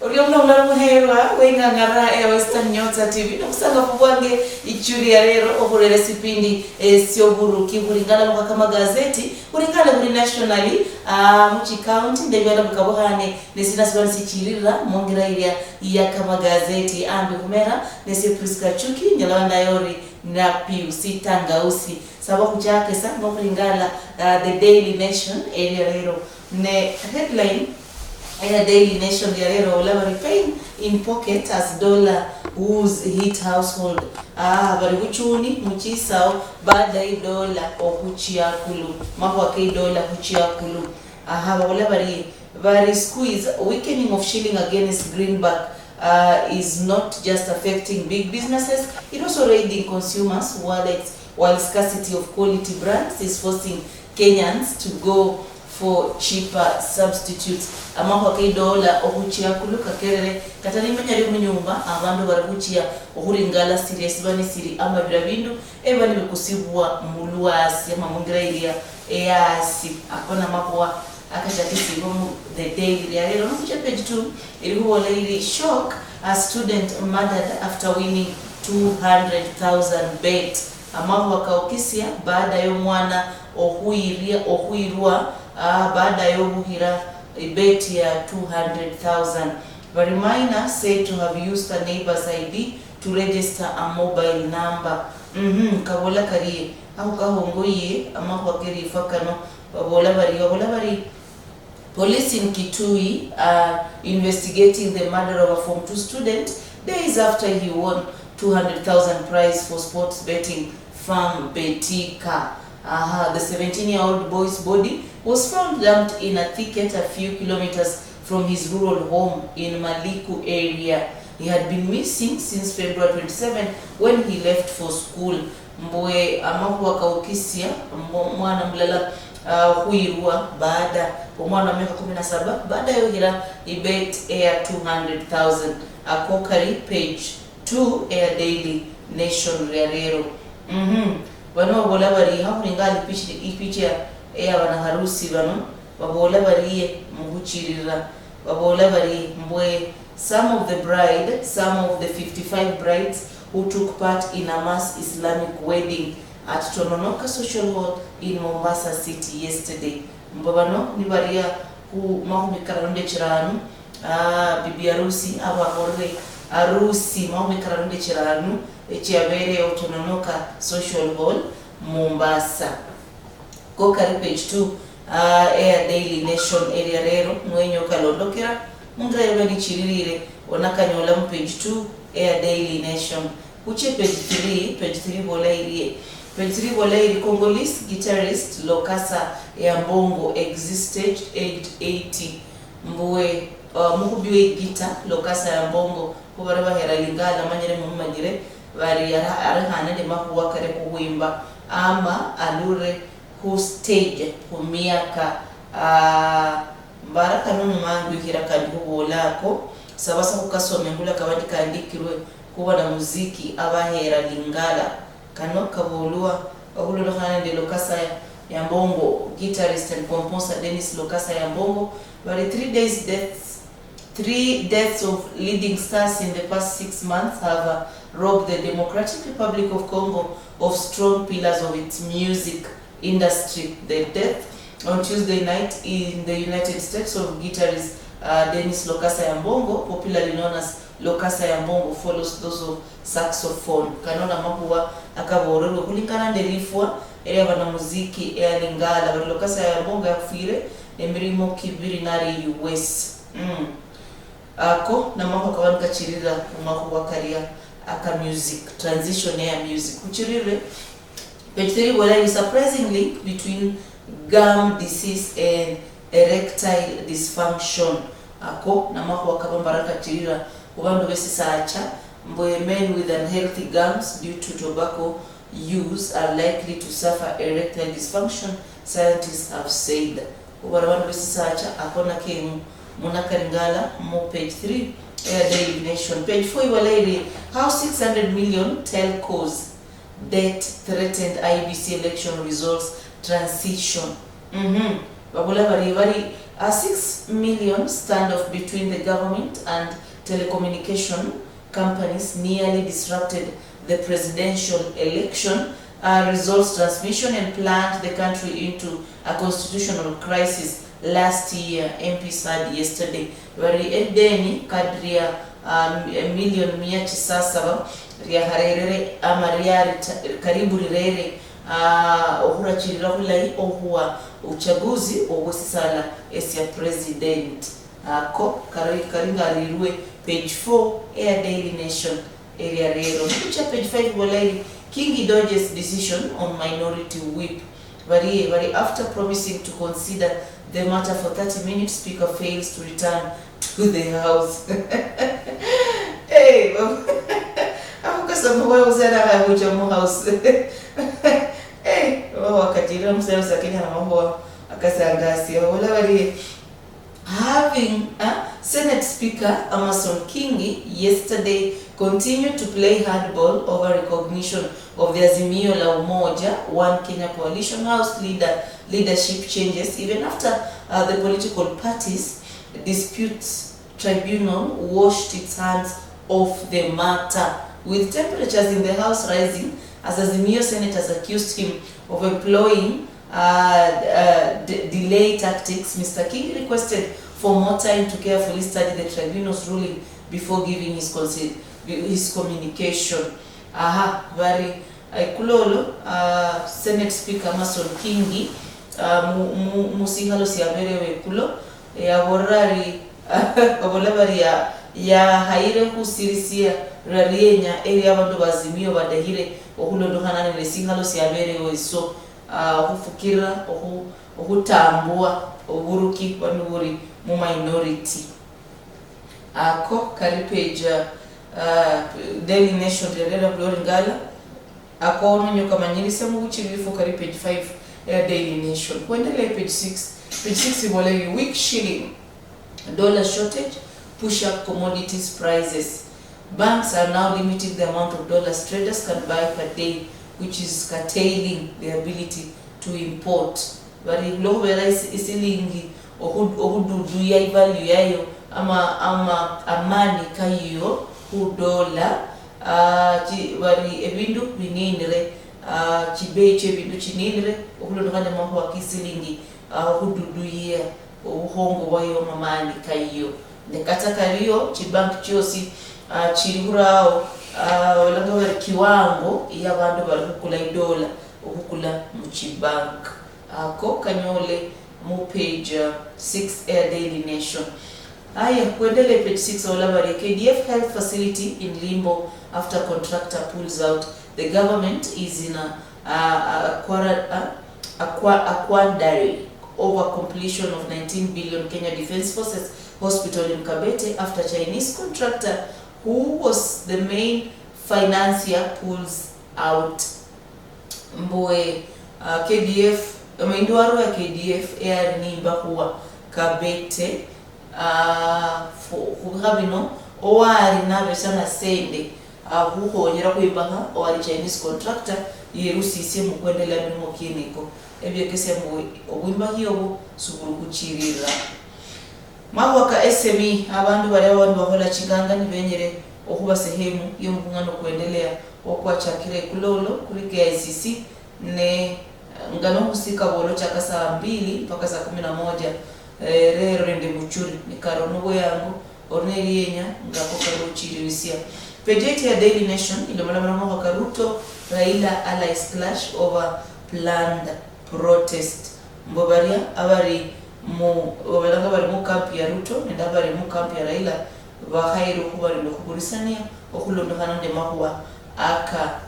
Uliomna muherwa wenga ngara ya Western Nyota TV nokusanga kubwange ichuri ya rero okurere sipindi sio buru kibulingana muka kama gazeti ulingana kuri nationally muchi county ndebera mukabohane nesina sibani sichirira mongira ya kama gazeti ambi kumera nesi Priska Chuki nyalawanda yori na Pius Tangausi sababu chake sa nokulingana the Daily Nation area rero ne headline Daily Nation Yarero Lavari pain in pocket as dollar who's hit household. Bari uchuni muchisao baada ya dola okuchia kulu. Mambo ya dola kuchia kulu. Bari squeeze weakening of shilling against greenback is not just affecting big businesses, it also raiding consumers' wallets, while scarcity of quality brands is forcing Kenyans to go for cheaper substitutes. Amako dola okuchia kuluka kerere katani manyari munyumba abantu barakuchia okuringala serious bani siri amabira bindu eba nibekusibwa muluasi ama mungireiria eyasi akona mapoa akashakisi mu the Daily Rero no page 2 ilikuwa lady shock a student murdered after winning 200,000 bet amako akaokisia baada ya mwana ohuirua baada ya ubuhira bet ya 200,000. Varimina said to have used a neighbor's ID to register a mobile number. Kabola kariye au kahongoye ama kwa keri fakano babola bari police in Kitui are investigating the murder of a Form 2 student days after he won 200,000 prize for sports betting from Betika. The 17-year-old boy's body was found dumped in a thicket a few kilometers from his rural home in Maliku area. He had been missing since February 27 when he left for school. Mboe amakuwa kaukisia mwana mlala huirua baada mwana miaka 17 baada ya hira ibet air 200,000 akokari page 2 air Daily Nation Rero. Wano wabola bari hakuringali ipicha ya wana harusi bano wabola bari muguchirira wabola bari mbwe some of the 55 brides who took part in a mass Islamic wedding at Tononoka Social Hall in Mombasa City yesterday. Mbabano ni baria ku mahumikaronde chiranu bibi harusi abahore harusi mahumikaronde chiranu echiabere Tononoka Social Hall Mombasa. Go kari page 2 air Daily Nation area rero mwenyo kalondokera munga yabani chiririre onakanyola mu page 2 air Daily Nation uche page 3 bolairi Congolese guitarist Lokasa Yambongo existed aged 80 mbwe mukubiwe guitar Lokasa Yambongo kubaraba hera lingala manyere mumanyire bari arahana de makuwa kare kuwimba ama alure ku stage ku miaka baraka nunu mangu hirakani kubolako sabasa kukasome ngula kabandi kandikirwe kuba na muziki abahera lingala kano kabolua obulo hana de Lokasa Yambongo guitarist and composer Dennis Lokasa Yambongo bari 3 deaths of leading stars in the past 6 months have robbed the Democratic Republic of Congo of strong pillars of its music industry. The death on Tuesday night in the United States of guitarist Dennis Lokasa Yambongo, popularly known as Lokasa Yambongo, follows those of saxophone. Kanona mabuwa akabororo kulingana ndelifwa ere bana muziki ya lingala Lokasa Yambongo yakufire emirimo kibiri nari US. Ako na mako kawanka chirira kumako wakaria aka music transition ya music kuchirire page 3 wala is surprising link between gum disease and erectile dysfunction. Ako na mako wakabambaraka chirira ubando besi sacha mboye men with unhealthy gums due to tobacco use are likely to suffer erectile dysfunction, scientists have said. Ubando besi sacha akona kemu Munakaringala mo page 3 air Daily Nation page 4 iwalairi how 600 million telcos debt threatened IBC election results transition. Babula bari A 6 million standoff between the government and telecommunication companies nearly disrupted the presidential election, results transmission, and plunged the country into a constitutional crisis last year, MP said yesterday. Vari edeni kadria million 907 ria harere ama ria karibu rirere ohurachirira hulai ohuwa uchaguzi ogwesisala esia president ko karinga rirwe page 4 Air Daily Nation area rero kucha page 5 walai Kingi Dodge's decision on minority whip. Very after promising to consider the matter for 30 minutes, Speaker fails to return to the House. Hey, ako kasamuwa usana hahuja mu House. Hey, wakatira mseo sakini na mahuwa akasangasi. Wala wali having Senate Speaker Amason Kingi yesterday continued to play hardball over recognition of the Azimio la Umoja One Kenya Coalition House leadership changes, even after the political parties disputes tribunal washed its hands off the matter. With temperatures in the House rising as Azimio senators accused him of employing delay tactics, Mr. King requested for more time to carefully study the tribunal's ruling before giving his communication. Very kulolo Senate Speaker Amason Kingi musihalo siaberewe kulo ya borari obolabari ya haire kusirisia rarienya eri abantu bazimio badahire okulondohana ne sihalo siaberewe iso hufukira ohutambua oburuki banuburi mu minority ako kari page Daily Nation derera bloringala ako onyo kamanyirisa mu buchirifu kari page 5 Daily Nation kuendelea page 6 ibole weak shilling dollar shortage push up commodities prices. Banks are now limiting the amount of dollars traders can buy per day, which is curtailing their ability to import. Bari loho bera isilingi ohududu ya value yayo ama amani kayo dola bari ebindu bininire chibeche ebindu chinire okulondokana maho akisilingi ohududu ya ubuhongo wayo amani kayo nekata kariyo chibank chosi chirihurao wala kiwango ya bandu bari kukula dola okukula mu chibank ako kanyole mu page 6 Air Daily Nation. Aya kuendelea page 6 wala bari KDF health facility in limbo after contractor pulls out. The government is in a quandary over completion of 19 billion Kenya Defence Forces hospital in Kabete after Chinese contractor who was the main financier pulls out. Mboe KDF mainduaro ya KDF air nimba huwa Kabete habino owari nabe sana sende huko nyera kuibaha owari Chinese contractor yerusi ise mu kwendelea mirimo kiniko ebyo kese mu obwimba hiyo suburu kuchirira mawaka SME abantu bari abantu bahola chinganga ni benyere okuba sehemu yo mungano kuendelea okwachakire kulolo kuri KICC ne ngano kusika bolo chaka saa 2 mpaka saa 11 rero rende muchuri ni karono yangu orneri yenya ngako karo chirisia page ya Daily Nation ile mwana Ruto Raila allies clash over planned protest. Mbobaria abari mu obelanga bari mu camp ya Ruto nenda bari mu camp ya Raila bahairu kubari lokuburisania okulondokana nde mahuwa aka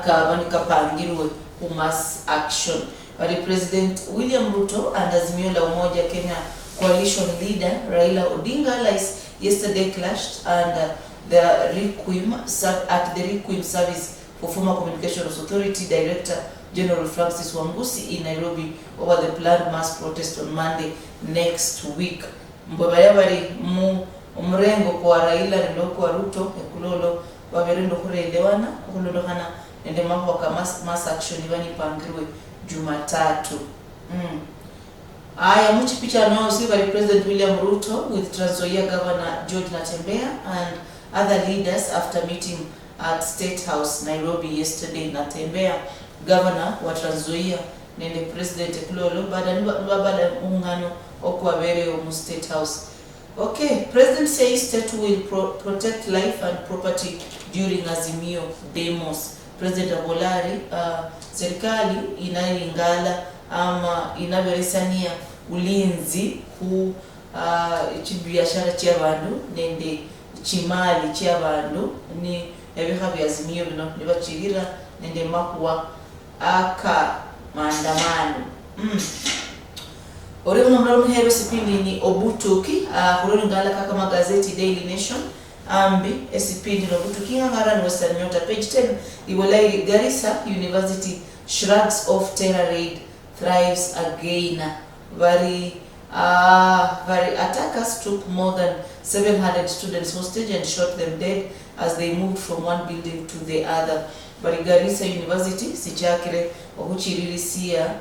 banika pangirwe ku mass action. Bari President William Ruto and Azimio la Umoja Kenya coalition leader Raila Odinga allies yesterday clashed and the Requiem Service for former Communications Authority Director General Francis Wambusi in Nairobi over the planned mass protest on Monday next week. Mbobayabari mu umrengo kwa Raila ndio kwa Ruto ekulolo waberendo kureelewana kulondokana nende mambo kwa mass action ibani pangirwe Jumatatu. Aya muchi picha no see by President William Ruto with Trans Nzoia Governor George Natembeya and other leaders after meeting at State House Nairobi yesterday. Natembeya Governor wa Trans Nzoia nende President Klolo bada muungano okwabere mu State House. Okay, President says state will protect life and property during Azimio demos. President Abolari, serikali inaingala ama inaberesania ulinzi ku chibiashara cy'abantu nende chimali cy'abantu ni ebiha byazimio bino nibachirira nende makuwa aka maandamano. Ore mnamro mhero sipindi ni Obutuki kuloni ngala kaka magazeti Daily Nation ambi esipindi no Obutuki ngara no Western Nyota page 10 iwolai Garissa University shrugs off terror raid, thrives again. Very attackers took more than 700 students hostage and shot them dead as they moved from one building to the other. But Garissa University sichakire okuchiririsia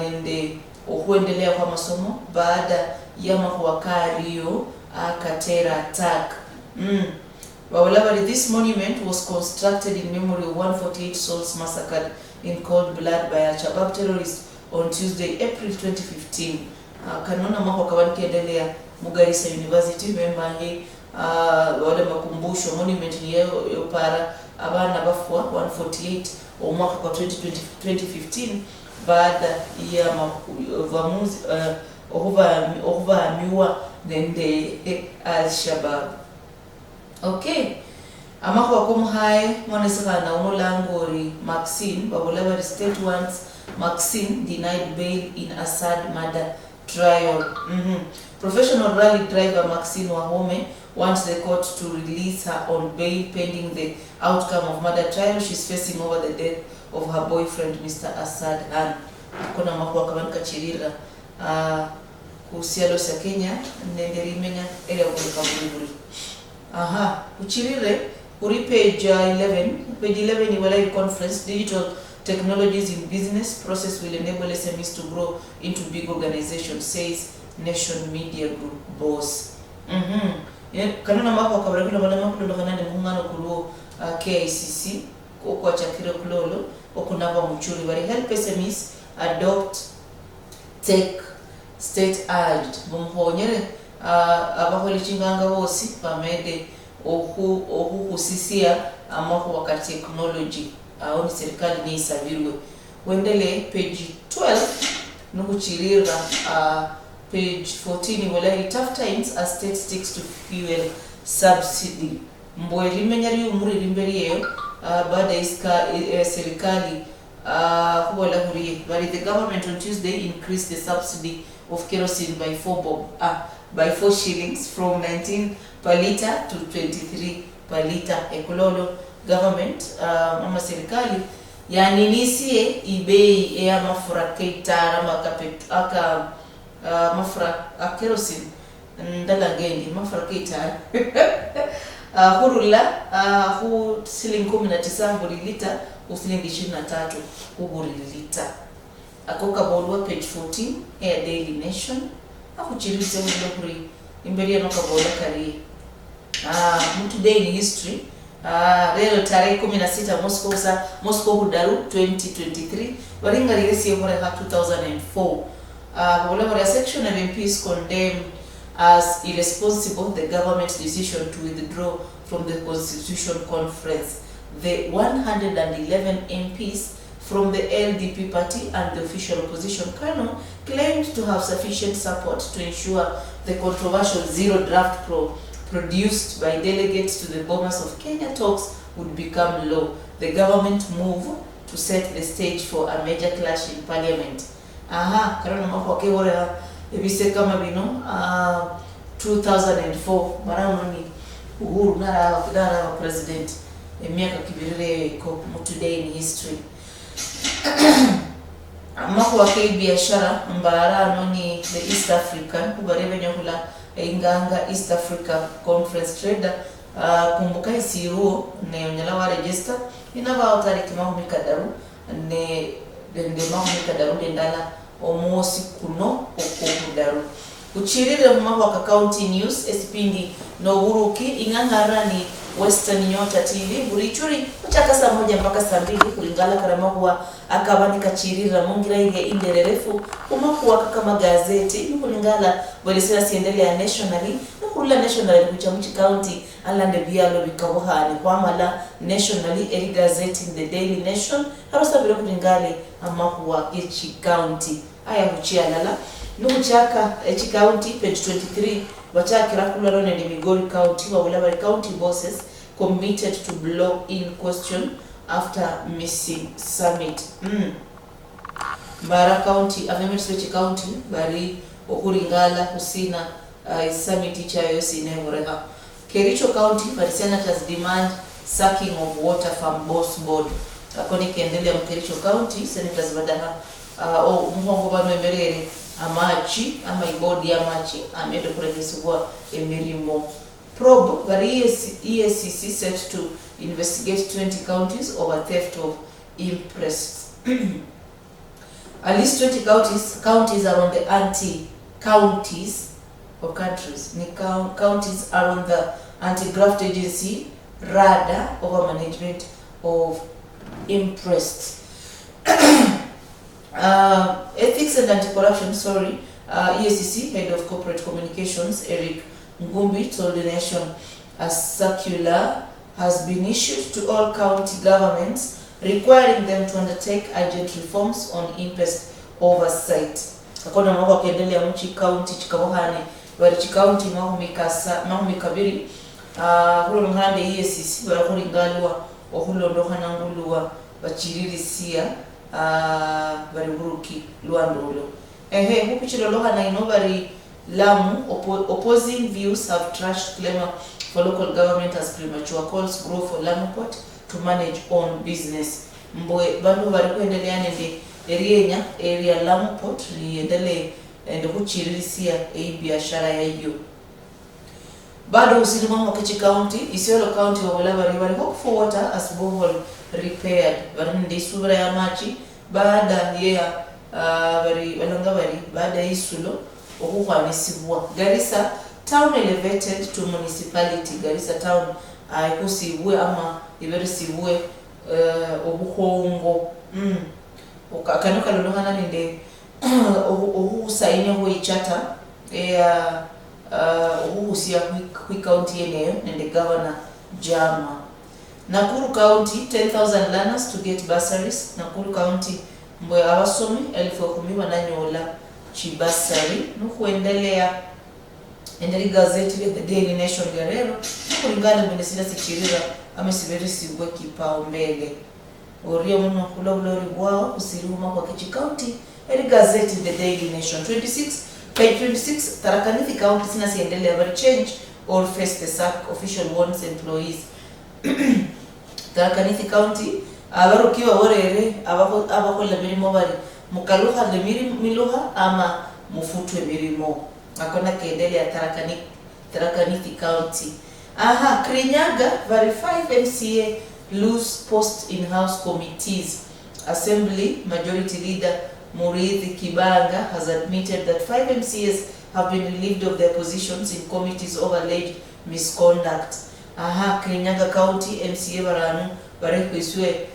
nende okuendelea kwa masomo baada ya mahuakario akatera attack. However, this monument was constructed in memory of 148 souls massacred in cold blood by Al-Shabaab terrorists on Tuesday, April 2015. Kanona mako kawani kiendelea Garissa University member hii wale makumbusho monument ni yo para abana bafwa 148 o mwaka kwa 2015 baada ya vamuzi miwa nende Al-Shabaab. Okay. Amako wakomu hae mwanesaka na unolangori Maxine babulabari state wants Maxine denied bail in Assad murder trial. Professional rally driver Maxine Wahome wants the court to release her on bail pending the outcome of murder trial she's facing over the death of her boyfriend Mr. Assad Han. Kuna makwa kabani kachirira kusialo sa Kenya nenderimenya area kwa kaburi. Uchirire uri page 11. Page 11 ni walai conference digital technologies in business process will enable SMEs to grow into big organizations, says Nation Media Group boss. Kanuna mako wakabara kula wala mako ndo kanane muungano kuluo KICC kwa chakire kulolo okunaba mchuri wali help SMEs adopt tech state urged mumhonyere abaholi chinganga wosi pamede ohu kusisia amako wakati technology au serikali ni isabirwe. Wendele page 12 nukuchirira page 14 wala tough times as state sticks to fuel subsidy. Mbweli menyari umuri limberi yeo baada iska serikali huwala huri. But the government on Tuesday increased the subsidy of kerosene by 4 shillings from 19 per litre to 23 per litre. Ekololo government mama serikali yani nisie ibei ya mafura keitara aka mafura kerosene ndala ngendi mafura keitara hurula hu shilingi 19 buri lita usilingi 23 buri lita. Akoka bolwa page 14 ya Daily Nation akuchirise muri imberi ya nokabola kari today in history. Leo tarehe 16 Moscow Hudaru 2023 waringa lilesi yomore ha 2004. Whatever section of MPs condemned as irresponsible the government's decision to withdraw from the Constitution Conference. The 111 MPs from the LDP party and the official opposition Kano claimed to have sufficient support to ensure the controversial zero draft produced by delegates to the Bomas of Kenya talks would become law. The government moved to set the stage for a major clash in parliament. Karana mako kewore ebise kama bino 2004 marano ni uhuru nara president miaka kibirire ko today in history. Mako wake biashara mbara noni the East African kubarebe nyakula inganga East Africa Conference Trader kumbuka isiruo ne nyalawa register inaba tariki mahumi kadaru ne mahumi kadaru ndala omuosi kuno okwokudaru kuchirire mumahwa ka county news esipindi n'Obutuki ing'ang'arani Western Nyota TV burichuri kuchaka saa 1 mpaka saa 2 kulingala karamahuwa akabani kachirira mungira ile indererefu kumakuwa kama gazeti kulingala bolisera siendelea nationally nukulula nationally kuchamuchi county alande byalo bikabuhani kwamala nationally eri gazeti in the Daily Nation harosa biro kulingale amakuwa echi county aya huchialala nukuchaka echi county page 23 wachakira kulalo ne Migori County wabulabari county bosses committed to block in question after missing summit. Mbara County, Amemerswechi County, bari okuringala kusina summit chayo sinemureha. Kericho County, bari senators demand sacking of water from boss board. Akoni kiendelea Kericho County, senators badaha muhongo bano emerere amachi ama ibodi amachi amedo kuregeswa emirimo probe bari EACC set to investigate 20 counties over theft of impress. At least 20 counties are on the anti-counties or countries. Counties are on the anti-graft agency radar over management of impress. Ethics and anti-corruption, EACC, head of corporate communications, Eric Ngumbi, told the nation a circular has been issued to all county governments requiring them to undertake urgent reforms on impest oversight. Akona mwaka kuendelea mchi county chikabohane wali chikaunti mahumikabiri hulo mhande EACC wala kuringalwa ohulo ndohana nguluwa bachiririsia bari Buruki luandolo hupichilo lohana inobari Lamu opposing views have trashed claim for local government as premature calls grow for Lamu Port to manage own business. Mboe bandu bari kuendelea nende area Lamu Port liendele ndo kuchirisia biashara ya hiyo. Bado usilima Mwakechi County, Isiolo County bari hope for water as borehole repaired. Bari ndi subra ya machi baada ya baada isulo okuhwanisibwa. Garissa town elevated to municipality. Garissa town kusibwe ama iberisibwe obuhongo okakanuka lolohana ninde ohusaine ho ichata ohusia hui county yeneyo ninde governor Jama. Nakuru County 10,000 learners to get bursaries. Nakuru County mboya abasomi 10,000 wananyola chibasari nukuendelea endeli gazeti the Daily Nation Guerrero kulingana minisita sichirira amesiberisi gwe kipao mbele orio muno kula ulori bwao usiruma kwa Kechi County eri gazeti the Daily Nation 26 page 26 Tharaka Nithi County sina siendelea bari change or face the sack official warns employees. Tharaka Nithi County abarukiwa worere abakola mirimo bari mukaluha le miluha ama mufutwe mirimo akona kiendelea Tharaka Nithi County. Kirinyaga bari 5 MCA lose post in house committees. Assembly Majority Leader Muriithi Kibanga has admitted that 5 MCAs have been relieved of their positions in committees over alleged misconduct. Kirinyaga County MCA baranu bari kuiswe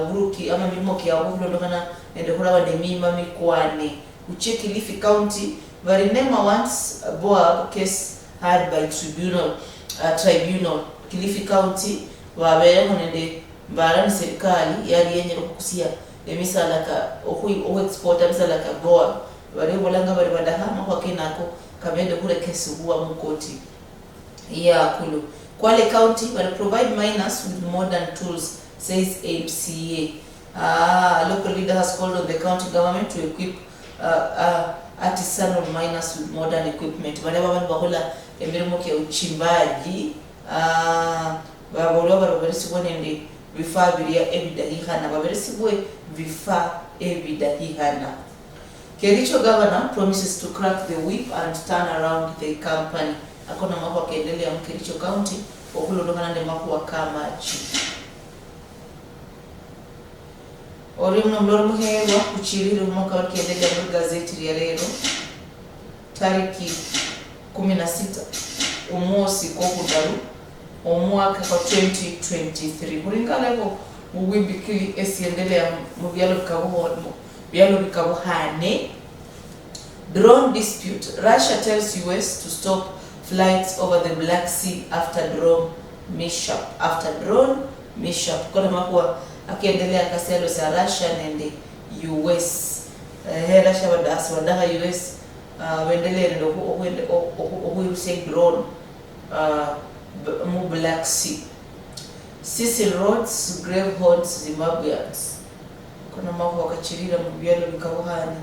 Buruki ama milimo kiawo ndokana ndehura banemima mikwane ucheki Kilifi County bari nema once boab case heard by tribunal Kilifi County wabere honende barani serikali yali yenye kukusia emisala ka ohu export emisala ka boab bari bolanga bari badahama kwa kenako kamende kure kesi huwa mukoti ya kulu. Kwale County bari provide minors with modern tools, says MCA. Local leader has called on the county government to equip artisanal miners with modern equipment. Whenever one bahola emirimo kia uchimbaji babolwa baroberisi wonende vifaa bilia ebidahihana baberisi bwe vifaa ebidahihana. Kericho governor promises to crack the whip and turn around the company. Akona mwako kiendelea Kericho County okulo ndokana ne mwako kamachi. Ori mno mloro muhewa kuchirira umwaka wakiendelea muri gazeti ya rero tariki 16 umunsi ko kudaru umwaka wa 2023 muringaleko muwimbikili esiendelea mu byalo bikabuhane. Drone dispute. Russia tells US to stop flights over the Black Sea after drone mishap. Kuna makuwa akiendelea kaselo sa Russia and US. Russia wadaha US wendelea ndo uhuiruse drone mu Black Sea. Cecil Rhodes grave haunts Zimbabweans. Kuna makuwa wakachirira mu byalo bikabuhane.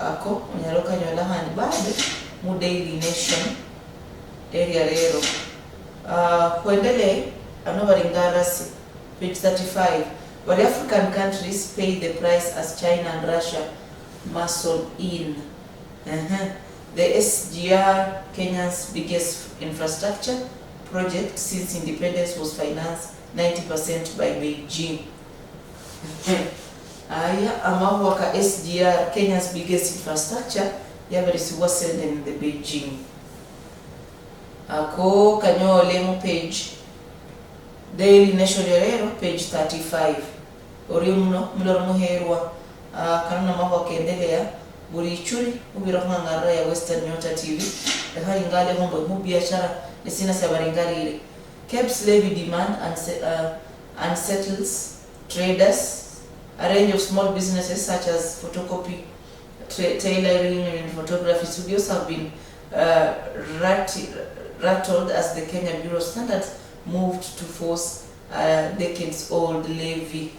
Ako unyaroka nyola hani bado mu Daily Nation area rero kuendele anobaringarasi page 35 but African countries pay the price as China and Russia muscle in. The SGR, Kenya's biggest infrastructure project since independence, was financed 90% by Beijing. Aya amawaka SGR, Kenya's biggest infrastructure, yabarisiwa send in the Beijing. Ako kanyole mu page Daily Nation rero page 35 oriumno mloro muherwa kanuna maho kendelea buri churi ubira nkangara ya Western Nyota TV ha ingale hombo mu biashara nesina sabaringarire. Caps levy demand unsettles traders. A range of small businesses such as photocopy, tailoring and photography studios have been rattled as the Kenya Bureau of Standards moved to force a decades-old levy.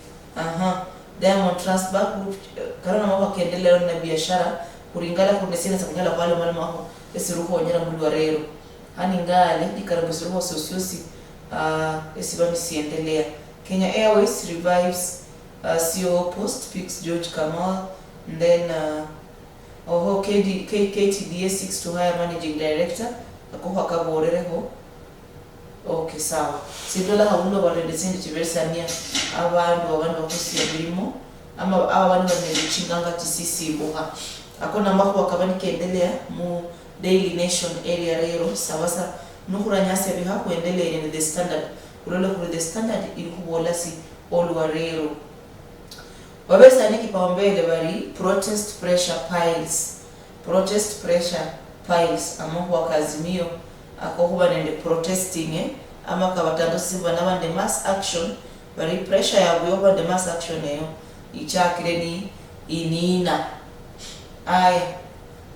Diamond Transbank Group karana maho kendelea na biashara kuringala kunesina sakanyala wale mali maho esiruho nyara mulwa rero hani ngale ikarabu esiruho sosiosi esibami siendelea. Kenya Airways revives CEO post picks George Kamal, and then KTDA seeks to hire managing director. Akoha kaborereho. Okay, sawa. Sidola haundo barendesindi chiversania abantu bakusiya birimo ama abantu banelichinganga tisisi boha. Akona mako wakabani kendelea mu Daily Nation area rero sawasa nukuranyase biha kuendelea in the standard. Ulole kule the standard ilikubolasi olwa rero. Wabesa ni kipaumbele bari protest pressure piles amongo wakazimio akokuba nende protesting ama kabatando siba nabande mass action bari pressure ya buyoba de mass action eyo ichakire ni inina aya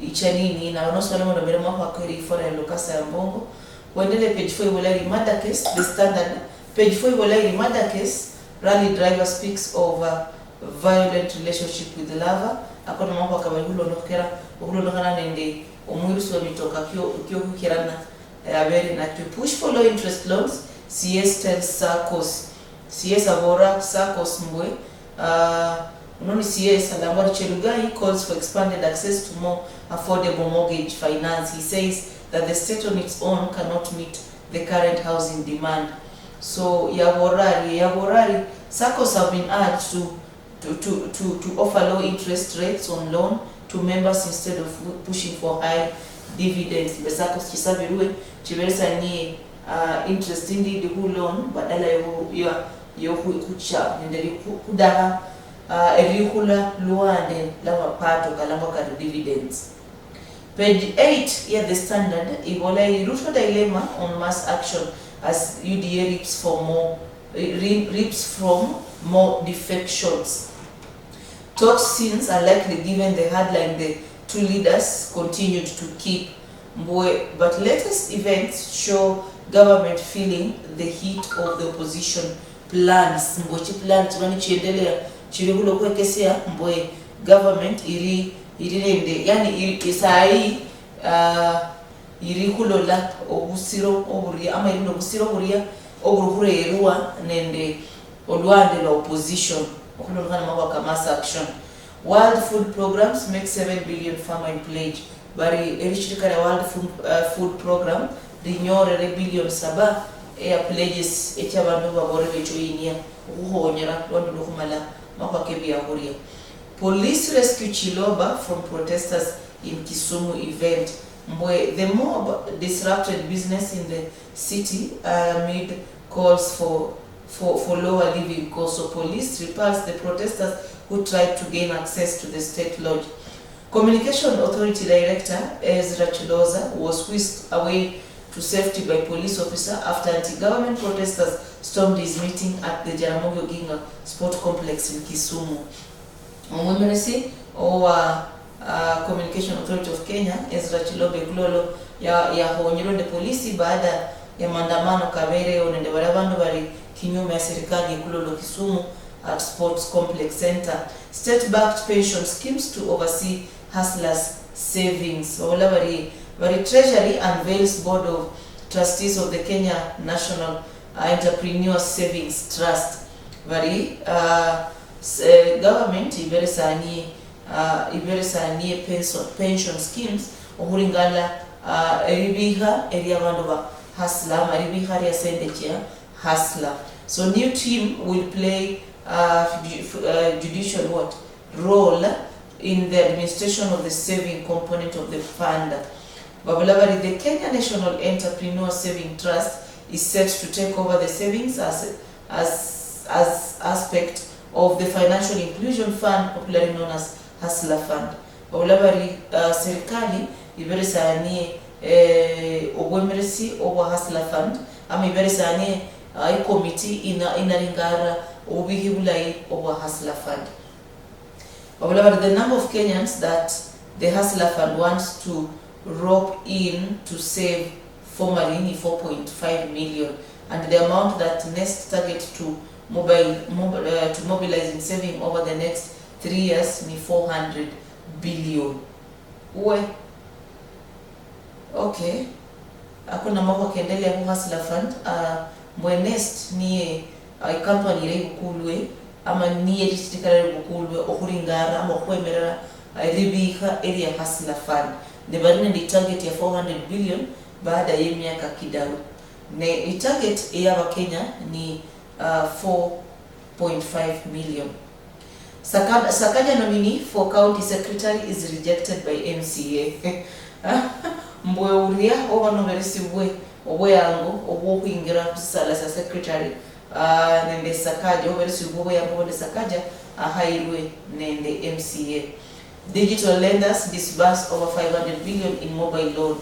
ichanini na onoswale mo ndobere mwa kweri fora lokasa ya mbongo kuendele page 4 wala murder case the standard page 4 wala murder case rally driver speaks over violent relationship with the lover. Akona mambo akabahulo nokera ukulondokana nende omwiruso mitoka kyo kukirana abere na to push for low interest loans. CS tells SACCOS CS abora SACCOS mbwe unoni CS alambari Chelugai calls for expanded access to more affordable mortgage finance. He says that the state on its own cannot meet the current housing demand. So yaborari SACCOS have been urged to offer low interest rates on loan to members instead of pushing for high dividends. Besako chisabiruwe chiveresa ni interest indi the whole loan badala yo kucha ndeli kudaha erikula luande la mapato kalamba ka dividends. Page 8 here the standard ibola Ruto dilemma on mass action as UDA reaps from more defections. Toxins are likely given the headline the two leaders continued to keep Mbowe, but latest events show government feeling the heat of the opposition plans. Mbowe plans wani chiendelea chiribulo kwekesea Mbowe government irirende yani isai irikulola obusiro oburia ama irino busiro oburia oburuhure erua nende olwande la opposition okulongana mabaka mass action. World Food Programs make 7 billion farmer in pledge. Bari erishirika ya World Food Program rinyore billion saba ya pledges echabandu babore becho inia uhonyera londo kumala mwaka kebia huria. Police rescue Chiloba from protesters in Kisumu event. The mob disrupted business in the city amid calls for lower living costs. So police repulsed the protesters who tried to gain access to the state lodge. Communication Authority Director Ezra Chiloza was whisked away to safety by police officer after anti-government protesters stormed his meeting at the Jaramogi Oginga Sport Complex in Kisumu. Omwemeresi owa Communication Authority of Kenya Ezra Chilobe Glolo ya honyero de polisi baada ya maandamano kabere onende barabandu bari kinyume ya serikali Glolo Kisumu at Sports Complex Center. State-backed pension schemes to oversee hustlers' savings. Ola bari Treasury unveils Board of Trustees of the Kenya National Entrepreneur Savings Trust. Bari government iberesanie pension schemes ohuringala eribiha area bandu ba hustler maribiha ya sendechia hustler. So new team will play judicial role in the administration of the saving component of the fund. Babulabari, the Kenya National Entrepreneur Saving Trust is set to take over the savings as aspect of the Financial Inclusion Fund, popularly known as Hustler Fund. Babulabari, serikali iberesanie obwemeresi owa Hustler Fund ama iberesanie committee inaringara obihibulai owa Hustler Fund. However, the number of Kenyans that the Hustler Fund wants to rope in to save formally ni 4.5 million, and the amount that next target to mobilize in saving over the next 3 years ni 400 billion. Okay. Hakuna mambo kaendelea ku Hustler Fund. Next ni company ile bukulwe ama ni editikale bukulwe okuringara ama okwemerera ribiha area Hustler Fund. The barine ndi target ya 400 billion baada ya miaka kidogo. Ne target ya Kenya ni 4.5 million. Sakaja nominee for county secretary is rejected by MCA. Mbwe uria oba nomerisi obwe yango obwo kuingira kusala sa secretary nende Sakaja oberisi obwe yango nende Sakaja ahairwe nende MCA. Digital lenders disburse over 500 billion in mobile loan.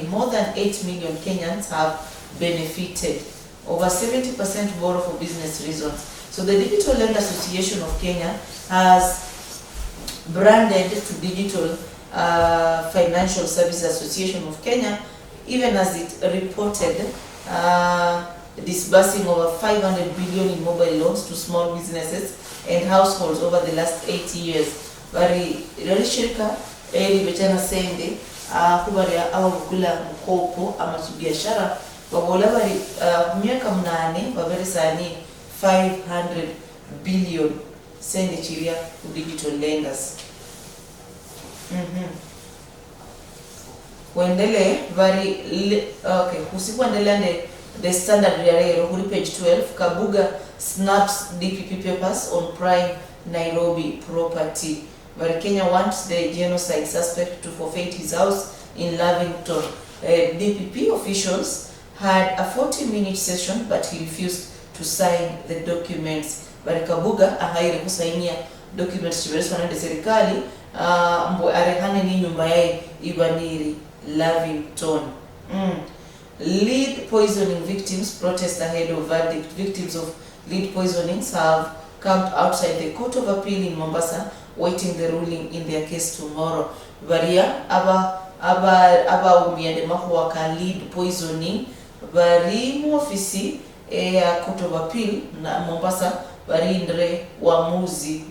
More than 8 million Kenyans have benefited. Over 70% borrow for business reasons. So the Digital Lender Association of Kenya has branded to Digital Financial Services Association of Kenya, even as it reported disbursing over 500 billion in mobile loans to small businesses and households over the last 8 years. Bari shirika libetana sende kubaria abagula mkopo ama biashara babola bari miaka 8 baberesani 500 billion sende chiria ku digital lenders. Kuendele bari okay, usikuendelea the standard rare huli page 12. Kabuga snaps DPP papers on prime Nairobi property. But Kenya wants the genocide suspect to forfeit his house in Lavington. DPP officials had a 40-minute session, but he refused to sign the documents. But Kabuga ahaire kusainia documents chibereswa na serikali mbo arehane ni nyumba yae Ibaniri Lavington. Lead poisoning victims protest ahead of verdict. Victims of lead poisonings have camped outside the Court of Appeal in Mombasa, waiting the ruling in their case tomorrow. Baria aba umiende mahuaka lead poisoning bari muofisi ya Court of Appeal na Mombasa bari ndre wamuzi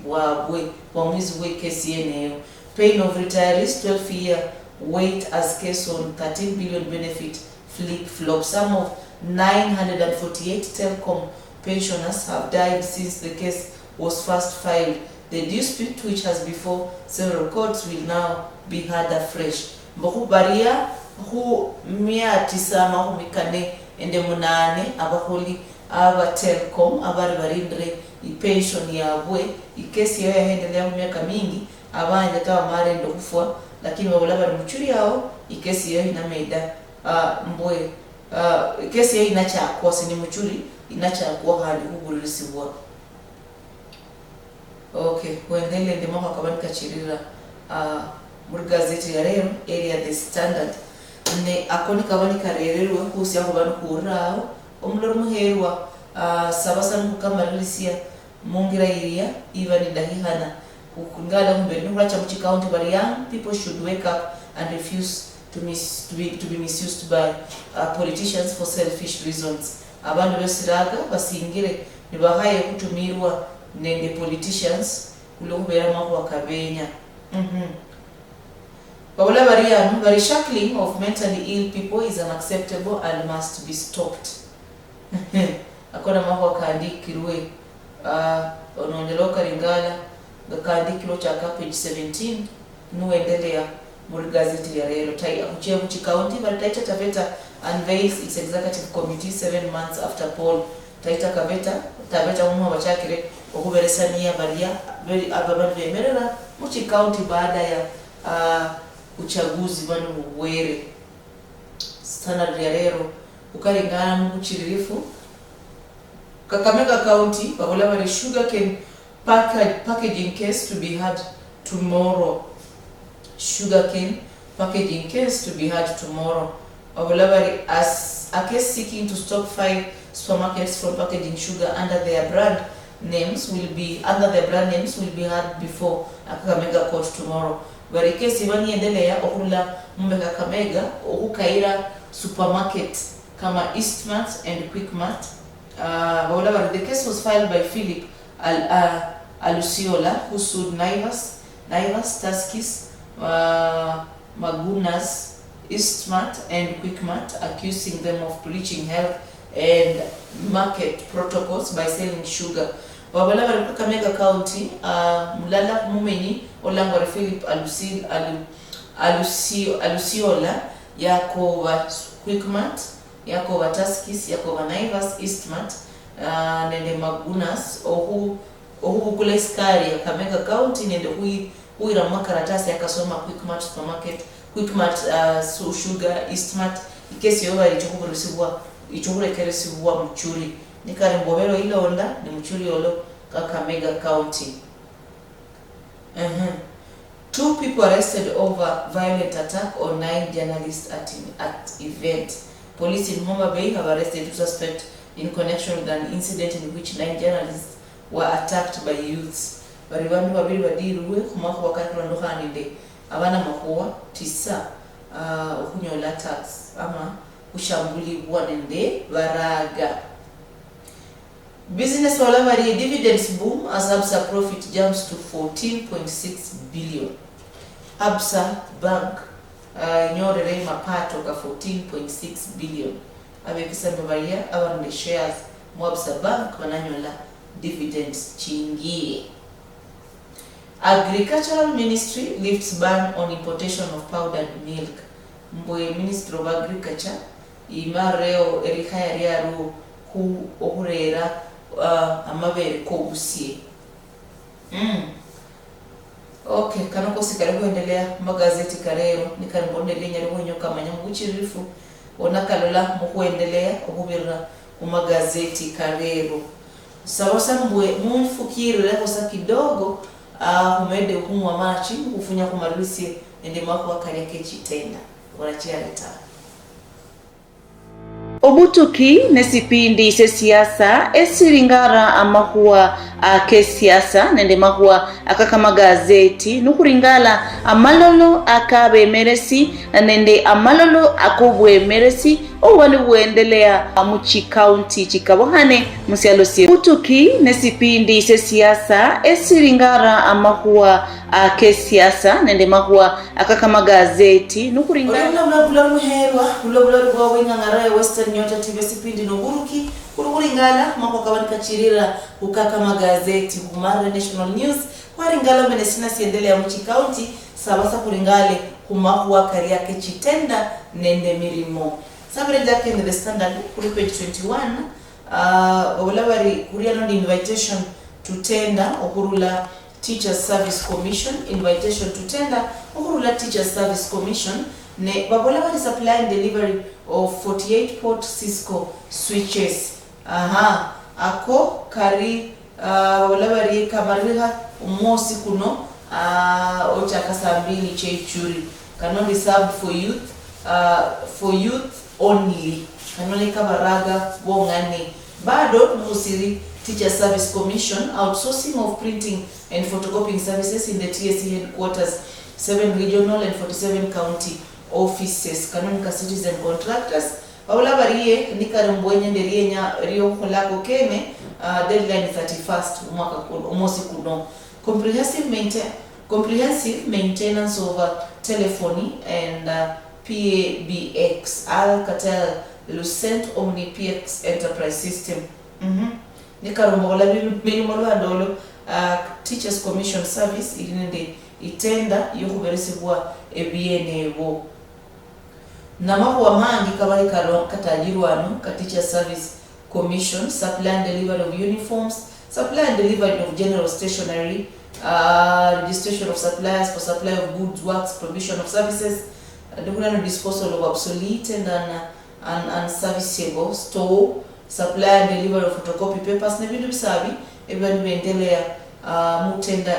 we kesi yeneo. Pain of retirees 12-year wait as case on 13 billion benefit flip-flop. Some of 948 telecom pensioners have died since the case was first filed. The dispute, which has before several courts, will now be heard afresh. Mboku baria hu 998 ende munane abaholi aba telecom abari barindre pension ya bwe ikesi yo yaendelea miaka mingi abanje tawa mare ndo kufwa lakini wabula bari muchuri yao ikesi yo inameda mbwe ikesi yo inachakwa sini muchuri inachakwa hali kuburisibwa. Okay, wendele ndimo akabani kachirira muri gazeti ya rero area the standard ne akoni kabani karererwe kusia ko banu kurao omuloro muherwa sabasa mukamarisia mungira iria even ndahihana ukungala mbere n'uracha mu county bari young people should wake up and refuse to be misused by politicians for selfish reasons. Abantu besiraga basingire nibahaye kutumirwa nende politicians kulokubera mako wakabenya. Babula bariano bari shackling of mentally ill people is unacceptable and must be stopped. Akona mako wakandikirwe onoondeloka lingala gakandikiro chaka page 17 nuendelea muri gazeti ya rero tai akuchia mu county bari Taita Taveta unveils its executive committee 7 months after poll. Taita Taveta umwe bachakire okuberesania baria beri ababantu bemerera mu county baada ya uchaguzi bano buwere. Standard ya rero ukalingana mu kuchiririfu Kakamega County babula bari sugarcane packaging case to be heard tomorrow. Sugarcane packaging case to be heard tomorrow. Babula as a case seeking to stop 5 supermarkets from packaging sugar under their brand names will be heard before Kakamega court tomorrow. Bari case ibani endelea okula mumbe Kakamega okukaira supermarket kama Eastmart and Quickmart. The case was filed by Philip Alusiola, who sued Naivas, Tuskys, Magunas, Eastmart and Quickmart, accusing them of breaching health and market protocols by selling sugar. Babala Kakamega County, Mulala Mumeni, Olangwa Philip Alusiola, Yakova Quickmart, Yakova Tuskys, Yakova Naivas, Eastmart, nende Magunas, ohu kule skari ya Kakamega County nende huira makaratasi yakasoma Quickmart supermarket, Quickmart sugar, Eastmart, ikesi yoba ichokurekeresibwa mchuri. Nikari mbobero ile onda ni mchuri olo Kakamega County. 2 people arrested over violent attack on 9 journalists at event. Police in Homa Bay have arrested 2 suspects in connection with an incident in which 9 journalists were attacked by youths. Baribandu babiri badiruwe kumako wakati wandoka ninde abana makuwa 9 okunyola attacks ama ushambuli nende baraga. Business walavari dividends boom as Absa profit jumps to 14.6 billion. Absa Bank nyorere mapato ka 14.6 billion. Abekisa mbabaria awarunde shares mu Absa Bank wananyola dividends chingie. Agricultural Ministry lifts ban on importation of powdered milk. Mboye Minister of Agriculture imareo erikaya riaru ku ohurera amabere ko busie. Okay, kanoko sikari kuendelea magazeti karero nikarimbonde lenyari honyo kama nyamuchirifu onakalola mukuendelea okubirira ku magazeti karero. Sawa mbwe mumfukire kosa kidogo umede ukumwa machi kufunya kumarusi ende mako akalia kechi tena wanachia leta. Obutuki nesipindi se siasa esiringara amakuwa ke siasa nende makuwa akaka magazeti nukuringala amalolo akabe meresi nende amalolo akubwe meresi obani buendelea muchi county chikabohane musialosie. Obutuki nesipindi se siasa esiringara amakuwa ke siasa nende makuwa akaka magazeti nukuringala ulobulari kwa wingangara Western Nyota TV sipindi noburuki kuringala mako kabani kachirira ukaka magazeti kumara National News kwaringala menesina siendelea muchi county sabasa kuringale kumakuwa kari yake chitenda nende mirimo. Sabere jake in the Standard kuri page 21 wabulabari kuriano invitation to tender okurula Teachers Service Commission, invitation to tender okurula Teachers Service Commission ne babola bali supply and delivery of 48 port Cisco switches. Ako kari babola bali kamarira umosi kuno ocha kasambili chechuri cannot be served for youth only kanone kabaraga bongani bado musiri Teachers Service Commission outsourcing of printing and photocopying services in the TSC headquarters, 7 regional and 47 county offices. Kanone ka citizen contractors baula bariye nikarembwenye nderienya rio kolako kene deadline 31st mwaka umosi kuno. Comprehensive maintenance of telephony and PABX, Alcatel Lucent Omni PX Enterprise System. Nikarombola bilimolo andolo Teachers Commission Service ilinende itenda yokuberesibwa ebienevo. Namahu wamangi kabali katajirwano ka Teachers Service Commission, supply and delivery of uniforms, supply and delivery of general stationery, registration of suppliers for supply of goods, works, provision of services, disposal of obsolete and unserviceable, store, supply and delivery of photocopy papers, na bindu bisabi even biendelea mutenda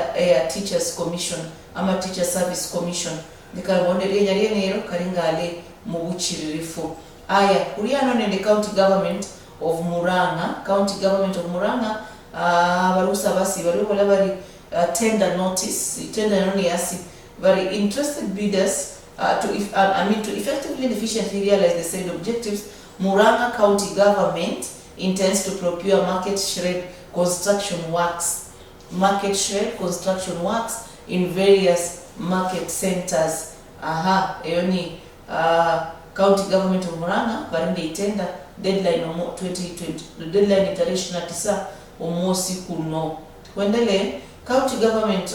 Teachers Commission ama Teacher Service Commission nikarabonde nero karingale mubuchiririfu. Aya kuriano nende County Government of Muranga, barusa basi baruko bari tender notice, tender noni yasi very interested bidders to effectively and efficiently realize the said objectives. Muranga County Government intends to procure market shred construction works in various market centers. Eoni County Government of Muranga barinde itenda deadline 2020, the deadline international tisa omosi kuno. Kwendele County Government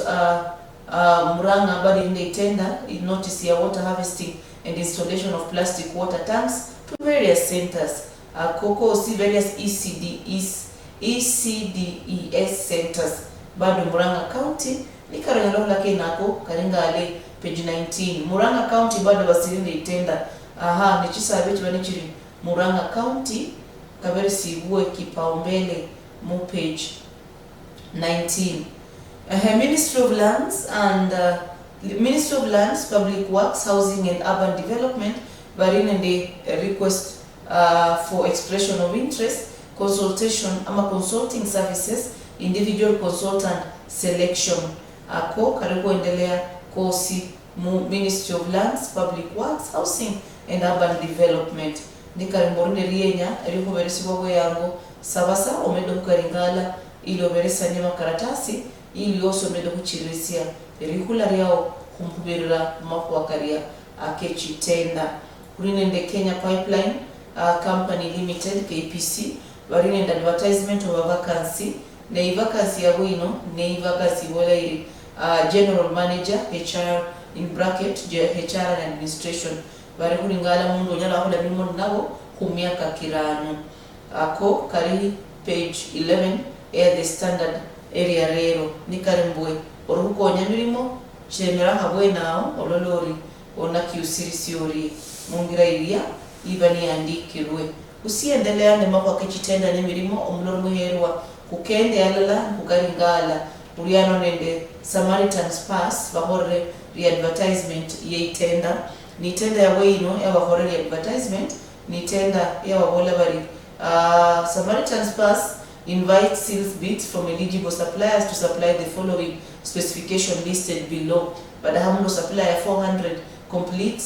Muranga barinde itenda notice ya water harvesting and installation of plastic water tanks to various centers. Various ECDES centers. Bado Muranga County nikarangalo lake nako karingale page 19. Muranga County bado basirinde itenda. Nichisa betu banichiri Muranga County kabere sibuwe kipaumbele mu page 19. Ministry of Lands, Public Works, Housing and Urban Development barinende request for expression of interest, consulting services, individual consultant selection. Ako karibu endelea kosi Ministry of Lands, Public Works, Housing and Urban Development. Nikarimborinde rienya eriko beresibwa yango sabasa omedo kukaringala ili oberesa nyama karatasi ili oso medo kuchirisia erikula yao kumpubirira mako akaria akechitenda. Kurinende Kenya Pipeline Company Limited KPC barinende advertisement of a vacancy ne vacancy ya wino ne vacancy wala ili general manager HR in bracket HR and administration bari kuringala mundu nyala akola bimondo nabo kumyaka kirano. Ako kari page 11 the standard area rero nikarimbwe oruko nyamirimo chemera habwe nao ololori ona kiusirisiori mungira ilia ibani yandikirwe usiendelea ne mako akechitenda nemirimo omuloro muherwa kukende alala kukaringala uriano nende Samaritan's Pass bahore re-advertisement yeitenda ni tenda ya weino ya bahore re-advertisement ni tenda ya wabola bari Samaritan's Pass invites sales bids from eligible suppliers to supply the following specification listed below. Badahamundo supplier 400 complete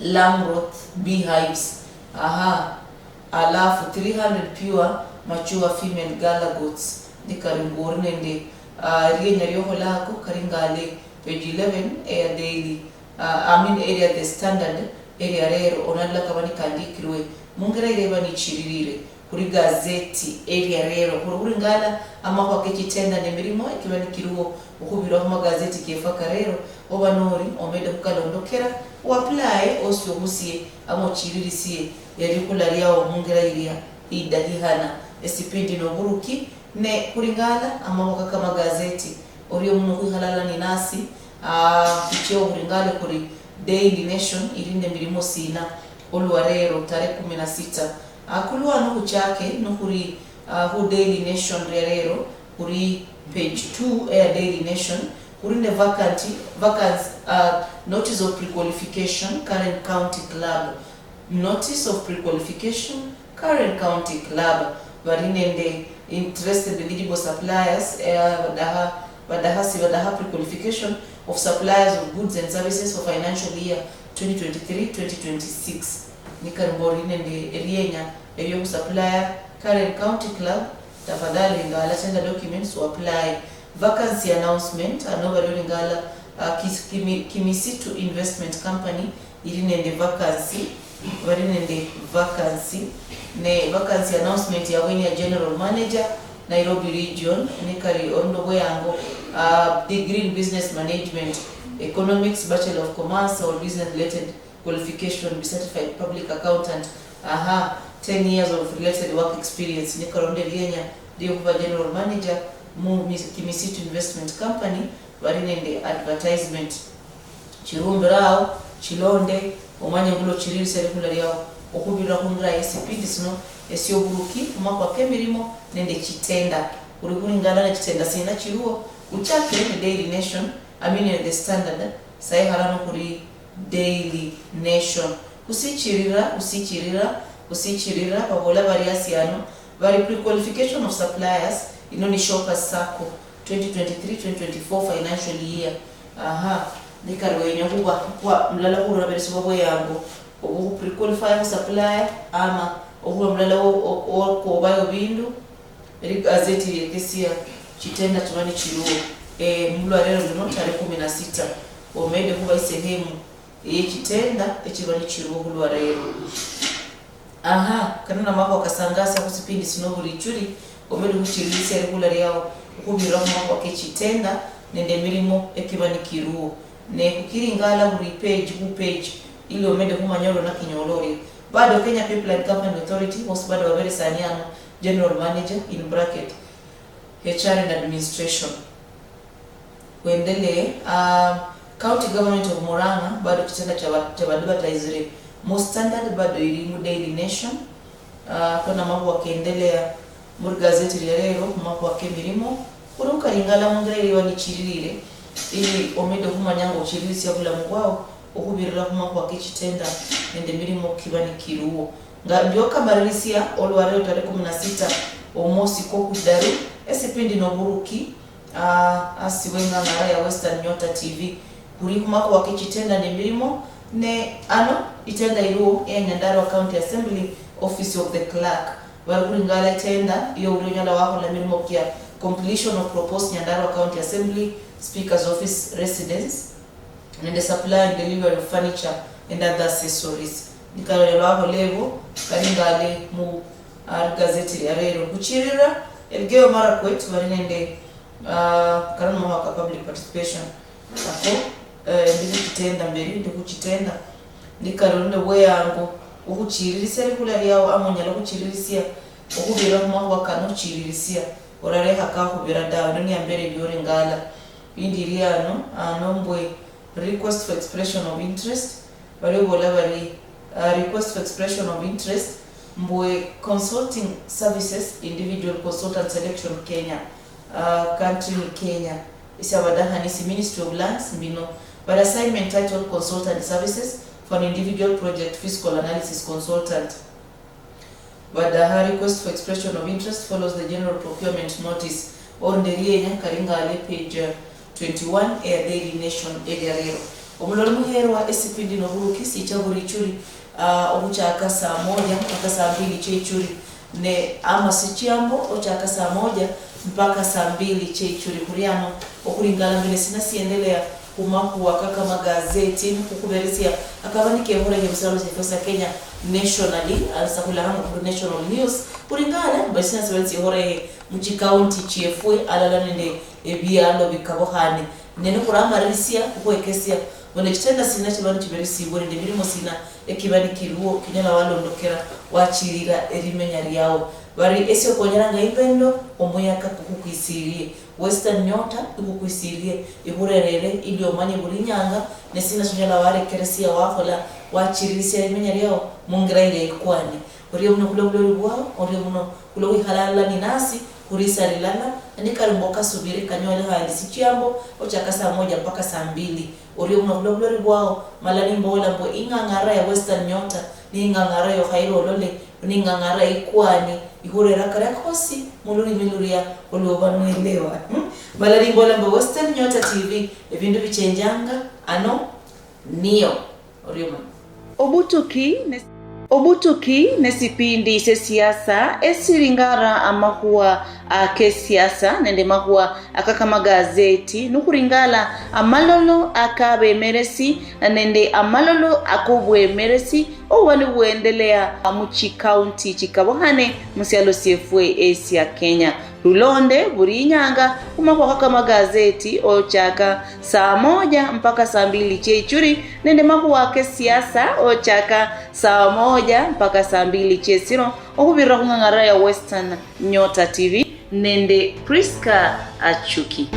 lamb beehives. Alafu 300 pure mature female gala goats. Nikarimbori nende rienya ryoho lako karingale page 11 area daily area the standard area rero onadla kabani kandikirwe mungera ireba ni chiririre kuri gazeti area rero kuri ngala ama kwa kechitenda nemirimo ikibani kiruo ukubiro mu gazeti kefaka rero obanori omede kukalondokera uapply osyo musie amo chiririsiye yari kula lyao mungera iria idahihana esipindi no buruki ne kuringala amamoka kama gazeti oriyo muno kuhalala ni nasi kicheo kuringale kuri Daily Nation irinde milimo sina olwarero tarehe 16 akulwa no kuchake no kuri hu Daily Nation rero kuri page 2 ya Daily Nation kurinde vacancy notice of pre-qualification current county club, notice of pre-qualification current county club varinende interested eligible suppliers wadaha pre-qualification of suppliers of goods and services for financial year 2023-2026 nikarborinende erienya eriyo supplier current county club tafadhali ngala senda documents to apply. Vacancy announcement anobari ngala Kimisitu investment company irinende vacancy ne vacancy announcement ya wini ya general manager Nairobi region nikari ondo yango degree in business management, economics, bachelor of commerce or business related qualification, be certified public accountant, 10 years of related work experience nikaronde lienya dio kwa general manager Kimisitu investment company varinende advertisement chirumbirao chilonde omanye ngulo chiriri serikula yao okubira kungra esipindi sino esio buruki umako kemirimo nende chitenda uri kuringana na chitenda sina chiruo uchake ni Daily Nation the Standard sai harano kuri Daily Nation usichirira babola variasiano vari pre-qualification of suppliers inoni shoppers sako 2023-2024 financial year. Nikarwenye kwa mlala huru na beresu wabo yangu obu pre-qualify supplier ama obu mlala o bayo bindu eri gazeti yekesia chitenda tumani chiruo mlwa rero no tarehe 16 omede kuba sehemu chitenda echibani chiruo mlwa rero kanuna mako kasangasa kusipindi sinobuli churi omede kuchirisa regular yao kubira mako kechitenda nende milimo ekibani kiruo ne kukiringala buri page ili omede kumanyoro na kinyolori bado Kenya People and Government Authority was bado wabere saniano general manager in bracket HR and administration kuendele county government of Murang'a bado kitenda cha advertising most standard bado ilimu Daily Nation kuna mambo wakiendelea muri gazeti lero mambo wakemilimo kuruka lingala mungere wanichirire ili omede kumanyango chirisi yakula mkwao okubirira kuma kwa kichitenda nende milimo kibani kiruo ndio kamarisia olwareo tarehe 16 omosi ko kudaru esipindi no buruki asiwenga ngara ya Western Nyota TV kuri kuma kwa kichitenda ne milimo ne itenda iruo ya Nyandarua County Assembly Office of the Clerk bari ngala itenda iyo ulionyala wako na milimo kia completion of proposed Nyandarua County Assembly Speaker's Office residence and the supply and delivery of furniture and other accessories. Nikalelo hapo levo karingale mu gazeti ya rero kuchirira elgeo mara kwetu barinende karano mwaka public participation ako ndi kitenda mbere ndi kuchitenda nikalonde weyango ukuchiririsa regular yao amonyala kuchiririsia okubira mwaka kano chiririsia orare hakakubira dawa noni ambere byore ngala indiriano nombwe request for expression of interest bari request for expression of interest mbwe consulting services individual consultant selection Kenya country Kenya isabadaha ni Ministry of Lands mbino but assignment titled consultant services for an individual project fiscal analysis consultant. But the request for expression of interest follows the general procurement notice on the Karingale page 21 Daily Nation Egarero. Omulolo muherwa esipindi no buruki sichaguri churi obuchaka saa 1 mpaka saa 2 chechuri ne ama sichiambo ochaka saa 1 mpaka saa 2 chechuri kuriano okulingala mbele sina siendelea kumaku wakaka magazeti kukuberisia akabanike hore yemsalo sefasa Kenya nationally asakula hangu national news kuringala basina siwensi hore muchi county chiefwe alala nende ebialo bikabohane nene kurama risia kuwekesia wone kitenda sina chibani chiberisi bone de milimo sina ekibani kiruo kinyala walondokera wachirira erimenya ryao bari esio konyeranga ipendo omuyaka kukwisirie Western Nyota kukwisirie ihurerere ilio manye burinyanga nesina sonjala ware keresia wafola wachirisia imenya leo mungraire ikwani uriyo muno kulo bwao uriyo muno kulo halala ni nasi kurisa rilala ndikarimboka subiri kanyola hali sichiambo ochaka saa 1 mpaka saa 2 uriyo muno kulo bwao malani mbola mbo ingangara ya Western Nyota ni ngangara yo hairo lole ni ngangara ikwani ihurera kare kosi muluri miluria oloba mwelewa malani mbola mbo Western Nyota TV evindu vichenjanga ano niyo uriyo Obutuki nesipindi se siasa esiringara amahuwa ke siasa nende mahuwa akakama gazeti nukuringala amalolo akabe meresi nende amalolo akubwe meresi owani uendelea muchi county chikabohane musialo CFA Asia Kenya Rulonde burinyanga kumakwa kama gazeti ochaka saa 1 mpaka saa 2 chechuri nende mahuwa ke siasa ochaka saa 1 mpaka saa 2 chesiro okubirra kungangara ya Western Nyota TV nende Priska Achuki.